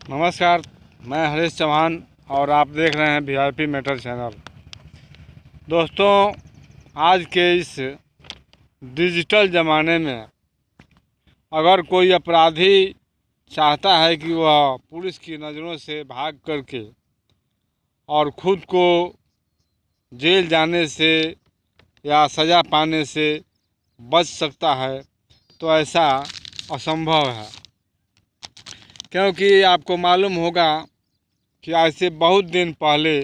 नमस्कार, मैं हरीश चौहान और आप देख रहे हैं वीआईपी मैटर चैनल। दोस्तों, आज के इस डिजिटल ज़माने में अगर कोई अपराधी चाहता है कि वह पुलिस की नज़रों से भाग करके और ख़ुद को जेल जाने से या सज़ा पाने से बच सकता है, तो ऐसा असंभव है। क्योंकि आपको मालूम होगा कि आज से बहुत दिन पहले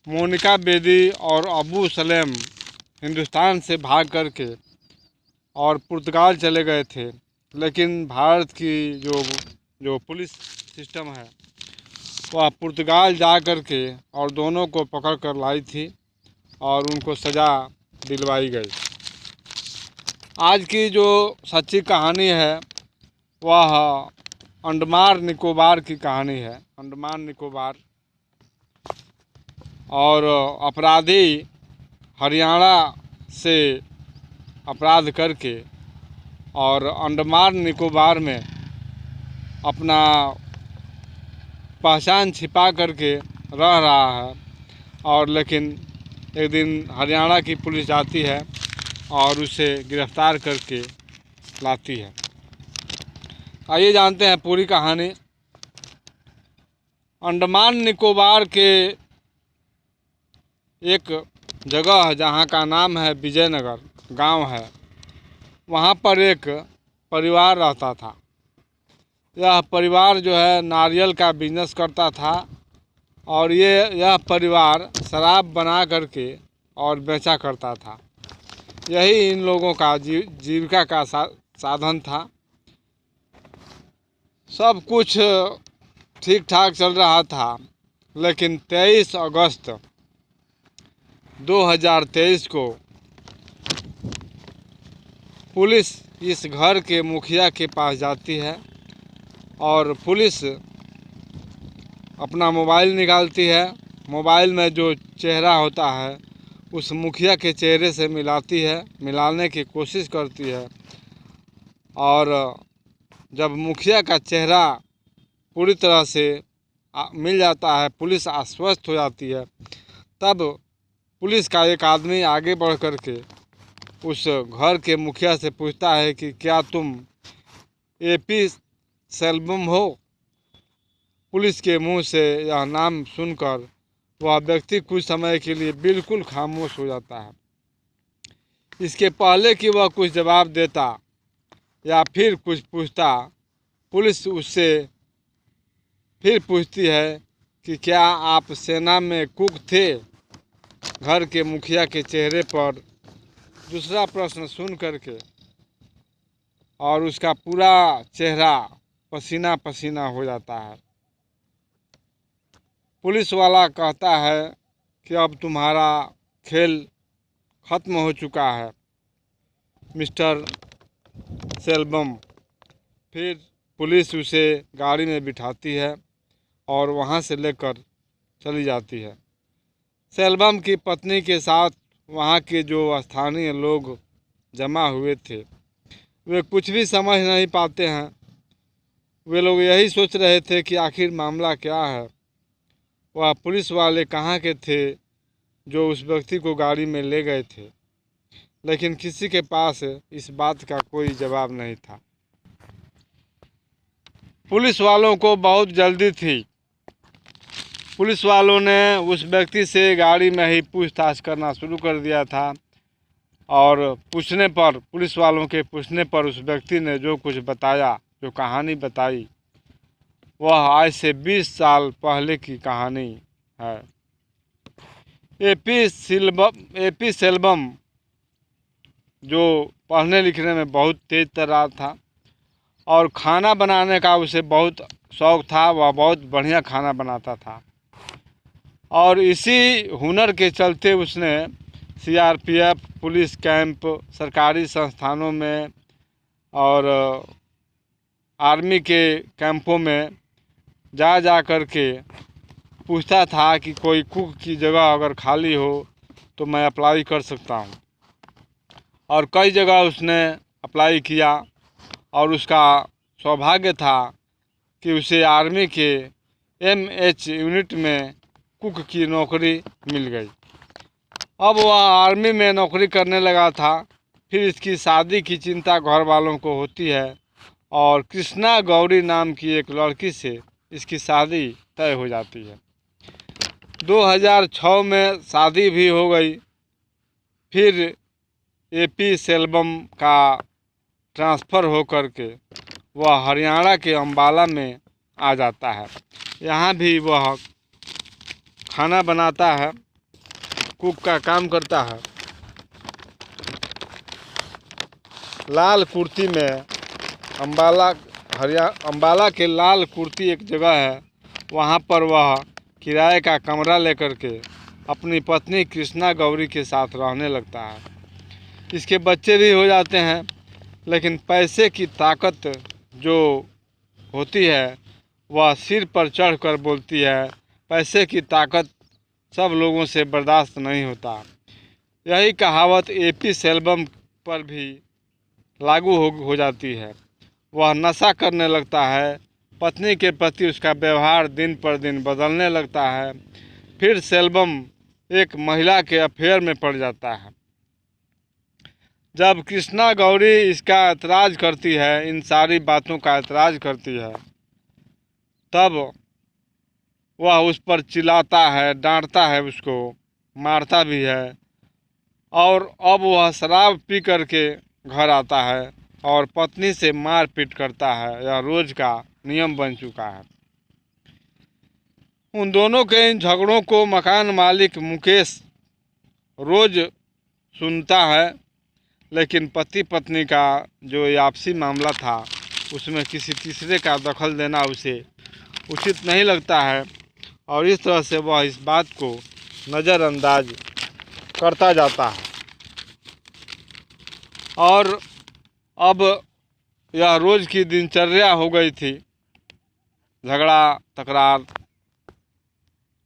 मोनिका बेदी और अबू सलेम हिंदुस्तान से भाग करके और पुर्तगाल चले गए थे, लेकिन भारत की जो पुलिस सिस्टम है वह पुर्तगाल जा करके और दोनों को पकड़ कर लाई थी और उनको सज़ा दिलवाई गई। आज की जो सच्ची कहानी है वह अंडमान निकोबार की कहानी है। अंडमान निकोबार और अपराधी हरियाणा से अपराध करके और अंडमान निकोबार में अपना पहचान छिपा करके रह रहा है, और लेकिन एक दिन हरियाणा की पुलिस आती है और उसे गिरफ्तार करके लाती है। आइए जानते हैं पूरी कहानी। अंडमान निकोबार के एक जगह है जहाँ का नाम है विजयनगर गांव है। वहाँ पर एक परिवार रहता था। यह परिवार जो है नारियल का बिजनेस करता था और यह परिवार शराब बना करके और बेचा करता था। यही इन लोगों का जीविका का साधन था। सब कुछ ठीक ठाक चल रहा था, लेकिन 23 अगस्त 2023 को पुलिस इस घर के मुखिया के पास जाती है और पुलिस अपना मोबाइल निकालती है। मोबाइल में जो चेहरा होता है उस मुखिया के चेहरे से मिलाने की कोशिश करती है, और जब मुखिया का चेहरा पूरी तरह से मिल जाता है, पुलिस आश्वस्त हो जाती है। तब पुलिस का एक आदमी आगे बढ़ कर के उस घर के मुखिया से पूछता है कि क्या तुम एपी सेल्वम हो? पुलिस के मुंह से यह नाम सुनकर वह व्यक्ति कुछ समय के लिए बिल्कुल खामोश हो जाता है। इसके पहले कि वह कुछ जवाब देता या फिर कुछ पूछता, पुलिस उससे फिर पूछती है कि क्या आप सेना में कुक थे? घर के मुखिया के चेहरे पर दूसरा प्रश्न सुन करके और उसका पूरा चेहरा पसीना पसीना हो जाता है। पुलिस वाला कहता है कि अब तुम्हारा खेल ख़त्म हो चुका है मिस्टर सेल्वम। फिर पुलिस उसे गाड़ी में बिठाती है और वहाँ से लेकर चली जाती है। सेल्वम की पत्नी के साथ वहाँ के जो स्थानीय लोग जमा हुए थे वे कुछ भी समझ नहीं पाते हैं। वे लोग यही सोच रहे थे कि आखिर मामला क्या है। वह पुलिस वाले कहाँ के थे जो उस व्यक्ति को गाड़ी में ले गए थे, लेकिन किसी के पास इस बात का कोई जवाब नहीं था। पुलिस वालों को बहुत जल्दी थी। पुलिस वालों ने उस व्यक्ति से गाड़ी में ही पूछताछ करना शुरू कर दिया था, और पुलिस वालों के पूछने पर उस व्यक्ति ने जो कुछ बताया, जो कहानी बताई, वह आज से 20 साल पहले की कहानी है। एपी सेल्वम जो पढ़ने लिखने में बहुत तेज तर्रार था और खाना बनाने का उसे बहुत शौक़ था। वह बहुत बढ़िया खाना बनाता था और इसी हुनर के चलते उसने सीआरपीएफ, पुलिस कैंप, सरकारी संस्थानों में और आर्मी के कैंपों में जा कर के पूछता था कि कोई कुक की जगह अगर खाली हो तो मैं अप्लाई कर सकता हूँ। और कई जगह उसने अप्लाई किया और उसका सौभाग्य था कि उसे आर्मी के MH यूनिट में कुक की नौकरी मिल गई। अब वह आर्मी में नौकरी करने लगा था। फिर इसकी शादी की चिंता घर वालों को होती है और कृष्णा गौरी नाम की एक लड़की से इसकी शादी तय हो जाती है। 2006 में शादी भी हो गई। फिर AP सेल्वम का ट्रांसफ़र हो कर के वह हरियाणा के अम्बाला में आ जाता है। यहाँ भी वह खाना बनाता है, कुक का काम करता है। लाल कुर्ती में अम्बाला के लाल कुर्ती एक जगह है, वहाँ पर वह किराए का कमरा लेकर के अपनी पत्नी कृष्णा गौरी के साथ रहने लगता है। इसके बच्चे भी हो जाते हैं, लेकिन पैसे की ताकत जो होती है वह सिर पर चढ़कर बोलती है। पैसे की ताकत सब लोगों से बर्दाश्त नहीं होता। यही कहावत AP सेल्वम पर भी लागू हो जाती है। वह नशा करने लगता है। पत्नी के प्रति उसका व्यवहार दिन पर दिन बदलने लगता है। फिर सेल्वम एक महिला के अफेयर में पड़ जाता है। जब कृष्णा गौरी इसका ऐतराज़ करती है, इन सारी बातों का ऐतराज़ करती है, तब वह उस पर चिल्लाता है, डांटता है, उसको मारता भी है। और अब वह शराब पी करके घर आता है और पत्नी से मारपीट करता है। यह रोज का नियम बन चुका है। उन दोनों के इन झगड़ों को मकान मालिक मुकेश रोज सुनता है, लेकिन पति पत्नी का जो आपसी मामला था उसमें किसी तीसरे का दखल देना उसे उचित नहीं लगता है और इस तरह से वह इस बात को नज़रअंदाज करता जाता है। और अब यह रोज़ की दिनचर्या हो गई थी। झगड़ा तकरार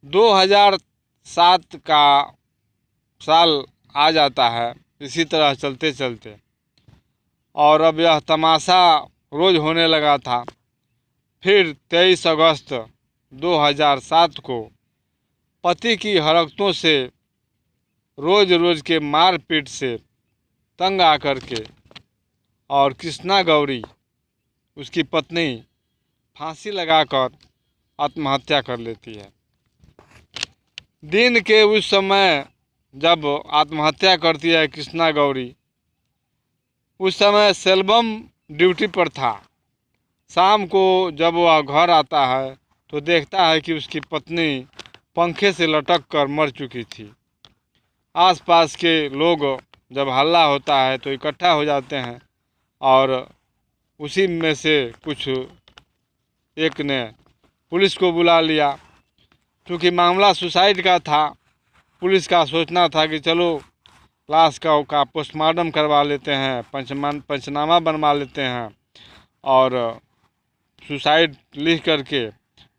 2007 का साल आ जाता है इसी तरह चलते चलते, और अब यह तमाशा रोज़ होने लगा था। फिर 23 अगस्त 2007 को पति की हरकतों से, रोज़ रोज़ के मारपीट से तंग आकर के और कृष्णा गौरी उसकी पत्नी फांसी लगाकर आत्महत्या कर लेती है। दिन के उस समय जब आत्महत्या करती है कृष्णा गौरी, उस समय सेल्वम ड्यूटी पर था। शाम को जब वह घर आता है तो देखता है कि उसकी पत्नी पंखे से लटक कर मर चुकी थी। आसपास के लोग जब हल्ला होता है तो इकट्ठा हो जाते हैं और उसी में से कुछ एक ने पुलिस को बुला लिया। क्योंकि मामला सुसाइड का था, पुलिस का सोचना था कि चलो लाश का पोस्टमार्टम करवा लेते हैं, पंचनामा बनवा लेते हैं और सुसाइड लिख करके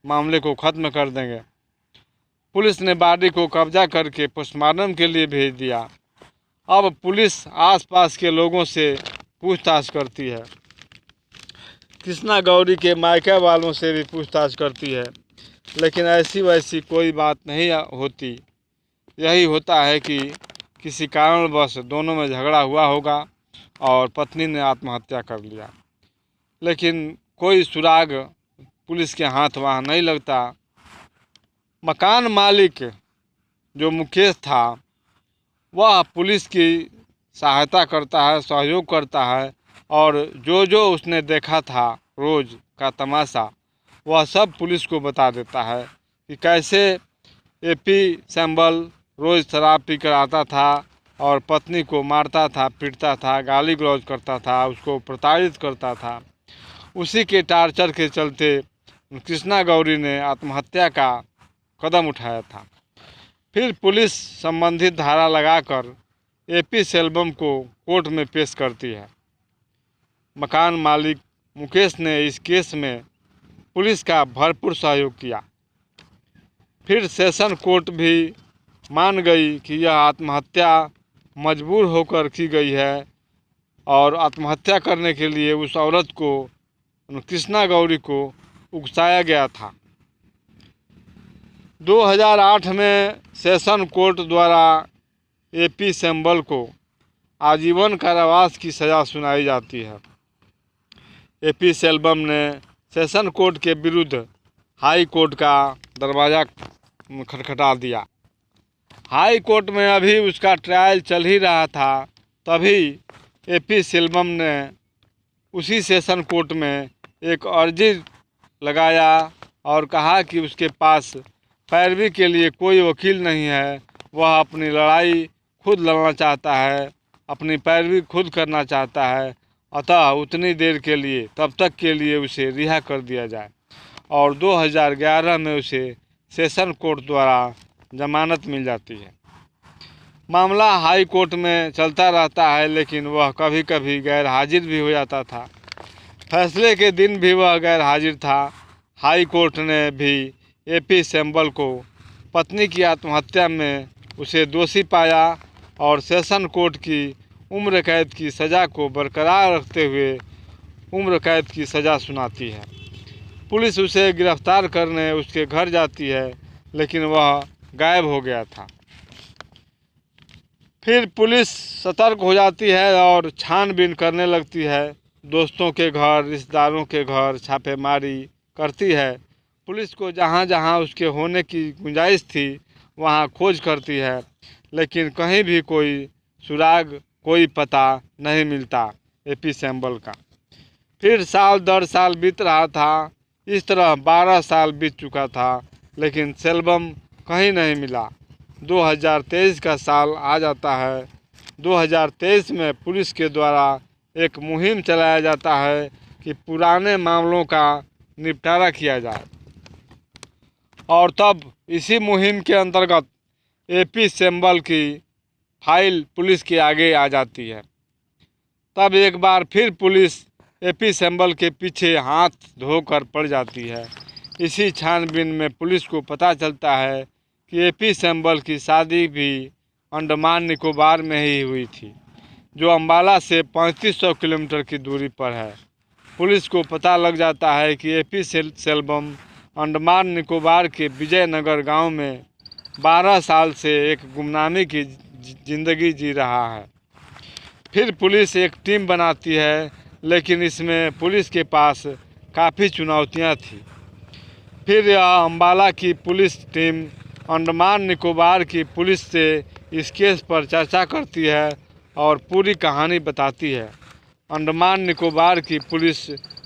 मामले को ख़त्म कर देंगे। पुलिस ने बॉडी को कब्जा करके पोस्टमार्टम के लिए भेज दिया। अब पुलिस आसपास के लोगों से पूछताछ करती है, कृष्णा गौरी के मायके वालों से भी पूछताछ करती है, लेकिन ऐसी वैसी कोई बात नहीं होती। यही होता है कि किसी कारणवश दोनों में झगड़ा हुआ होगा और पत्नी ने आत्महत्या कर लिया, लेकिन कोई सुराग पुलिस के हाथ वहाँ नहीं लगता। मकान मालिक जो मुकेश था वह पुलिस की सहायता करता है, सहयोग करता है और जो उसने देखा था रोज़ का तमाशा वह सब पुलिस को बता देता है कि कैसे AP सेम्बल रोज़ शराब पी कर आता था और पत्नी को मारता था, पीटता था, गाली गलौज करता था, उसको प्रताड़ित करता था। उसी के टार्चर के चलते कृष्णा गौरी ने आत्महत्या का कदम उठाया था। फिर पुलिस संबंधित धारा लगाकर AP सेल्वम को कोर्ट में पेश करती है। मकान मालिक मुकेश ने इस केस में पुलिस का भरपूर सहयोग किया। फिर सेशन कोर्ट भी मान गई कि यह आत्महत्या मजबूर होकर की गई है और आत्महत्या करने के लिए उस औरत को, कृष्णा गौरी को, उकसाया गया था। 2008 में सेशन कोर्ट द्वारा एपी सिंबल को आजीवन कारावास की सज़ा सुनाई जाती है। एपी सेल्वम ने सेशन कोर्ट के विरुद्ध हाई कोर्ट का दरवाज़ा खटखटा दिया। हाई कोर्ट में अभी उसका ट्रायल चल ही रहा था, तभी एपी सेल्वम ने उसी सेशन कोर्ट में एक अर्जी लगाया और कहा कि उसके पास पैरवी के लिए कोई वकील नहीं है, वह अपनी लड़ाई खुद लड़ना चाहता है, अपनी पैरवी खुद करना चाहता है, अतः उतनी देर के लिए, तब तक के लिए उसे रिहा कर दिया जाए। और 2011 में उसे सेशन कोर्ट द्वारा जमानत मिल जाती है। मामला हाई कोर्ट में चलता रहता है, लेकिन वह कभी कभी गैर हाजिर भी हो जाता था। फैसले के दिन भी वह गैर हाजिर था। हाई कोर्ट ने भी एपी सिंबल को पत्नी की आत्महत्या में उसे दोषी पाया और सेशन कोर्ट की उम्र कैद की सज़ा को बरकरार रखते हुए उम्र कैद की सज़ा सुनाती है। पुलिस उसे गिरफ्तार करने उसके घर जाती है, लेकिन वह गायब हो गया था। फिर पुलिस सतर्क हो जाती है और छानबीन करने लगती है। दोस्तों के घर, रिश्तेदारों के घर छापेमारी करती है। पुलिस को जहाँ जहाँ उसके होने की गुंजाइश थी वहाँ खोज करती है, लेकिन कहीं भी कोई सुराग, कोई पता नहीं मिलता एपी सिंबल का। फिर साल दर साल बीत रहा था। इस तरह 12 साल बीत चुका था, लेकिन सेल्वम कहीं नहीं मिला। 2023 का साल आ जाता है। 2023 में पुलिस के द्वारा एक मुहिम चलाया जाता है कि पुराने मामलों का निपटारा किया जाए, और तब इसी मुहिम के अंतर्गत एपी सिंबल की फाइल पुलिस के आगे आ जाती है। तब एक बार फिर पुलिस एपी सिंबल के पीछे हाथ धोकर पड़ जाती है। इसी छानबीन में पुलिस को पता चलता है कि एपी सिंबल की शादी भी अंडमान निकोबार में ही हुई थी, जो अम्बाला से 3500 किलोमीटर की दूरी पर है। पुलिस को पता लग जाता है कि एपी सेल्वम अंडमान निकोबार के विजयनगर गांव में 12 साल से एक गुमनामी की जिंदगी जी रहा है। फिर पुलिस एक टीम बनाती है, लेकिन इसमें पुलिस के पास काफ़ी चुनौतियां थी। फिर यह अम्बाला की पुलिस टीम अंडमान निकोबार की पुलिस से इस केस पर चर्चा करती है और पूरी कहानी बताती है। अंडमान निकोबार की पुलिस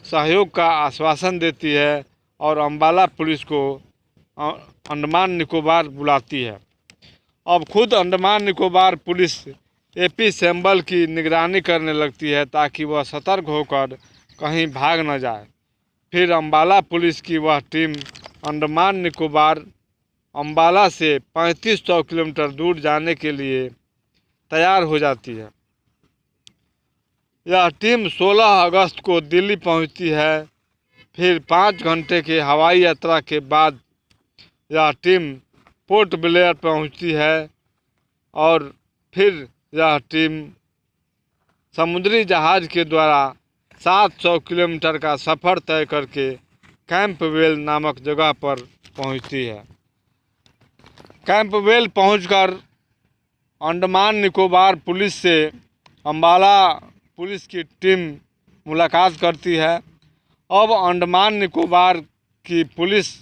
सहयोग का आश्वासन देती है और अम्बाला पुलिस को अंडमान निकोबार बुलाती है। अब खुद Andaman Nicobar police AP symbol की निगरानी करने लगती है, ताकि वह सतर्क होकर कहीं भाग न जाए। फिर अम्बाला पुलिस की वह टीम अंडमान निकोबार अम्बाला से 3500 किलोमीटर दूर जाने के लिए तैयार हो जाती है। यह टीम 16 अगस्त को दिल्ली पहुंचती है। फिर 5 घंटे के हवाई यात्रा के बाद यह टीम पोर्ट ब्लेयर पहुंचती है और फिर यह टीम समुद्री जहाज़ के द्वारा 700 किलोमीटर का सफ़र तय करके कैंपवेल नामक जगह पर पहुंचती है। कैंपवेल पहुंचकर अंडमान निकोबार पुलिस से अम्बाला पुलिस की टीम मुलाकात करती है। अब अंडमान निकोबार की पुलिस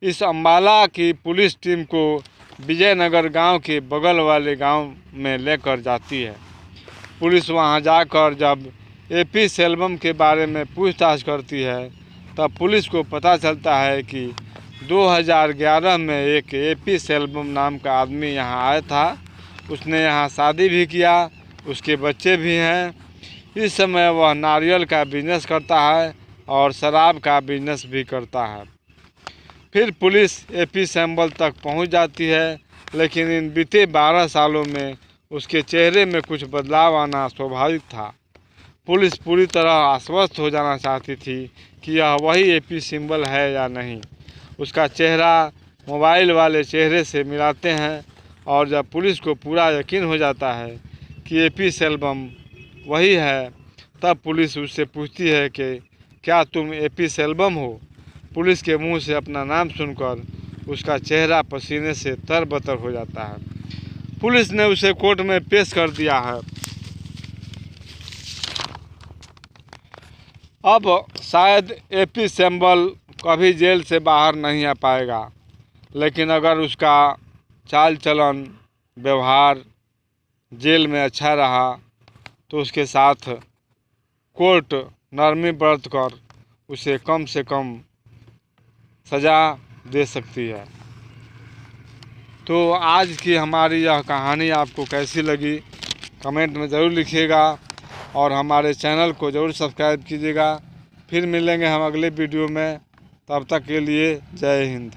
इस अम्बाला की पुलिस टीम को विजयनगर गांव के बगल वाले गांव में लेकर जाती है। पुलिस वहां जाकर जब एपी सेल्वम के बारे में पूछताछ करती है, तब पुलिस को पता चलता है कि 2011 में एक एपी सेल्वम नाम का आदमी यहां आया था। उसने यहां शादी भी किया, उसके बच्चे भी हैं। इस समय वह नारियल का बिजनेस करता है और शराब का बिजनेस भी करता है। फिर पुलिस एपी सिंबल तक पहुंच जाती है, लेकिन इन बीते 12 सालों में उसके चेहरे में कुछ बदलाव आना स्वाभाविक था। पुलिस पूरी तरह आश्वस्त हो जाना चाहती थी कि यह वही एपी सिंबल है या नहीं। उसका चेहरा मोबाइल वाले चेहरे से मिलाते हैं, और जब पुलिस को पूरा यकीन हो जाता है कि एपी सेल्वम वही है, तब पुलिस उससे पूछती है कि क्या तुम एपी सेल्वम हो। पुलिस के मुंह से अपना नाम सुनकर उसका चेहरा पसीने से तरबतर हो जाता है। पुलिस ने उसे कोर्ट में पेश कर दिया है। अब शायद एपी सिंबल कभी जेल से बाहर नहीं आ पाएगा, लेकिन अगर उसका चाल चलन व्यवहार जेल में अच्छा रहा तो उसके साथ कोर्ट नरमी बरत कर उसे कम से कम सज़ा दे सकती है। तो आज की हमारी यह कहानी आपको कैसी लगी कमेंट में ज़रूर लिखिएगा और हमारे चैनल को ज़रूर सब्सक्राइब कीजिएगा। फिर मिलेंगे हम अगले वीडियो में, तब तक के लिए जय हिंद।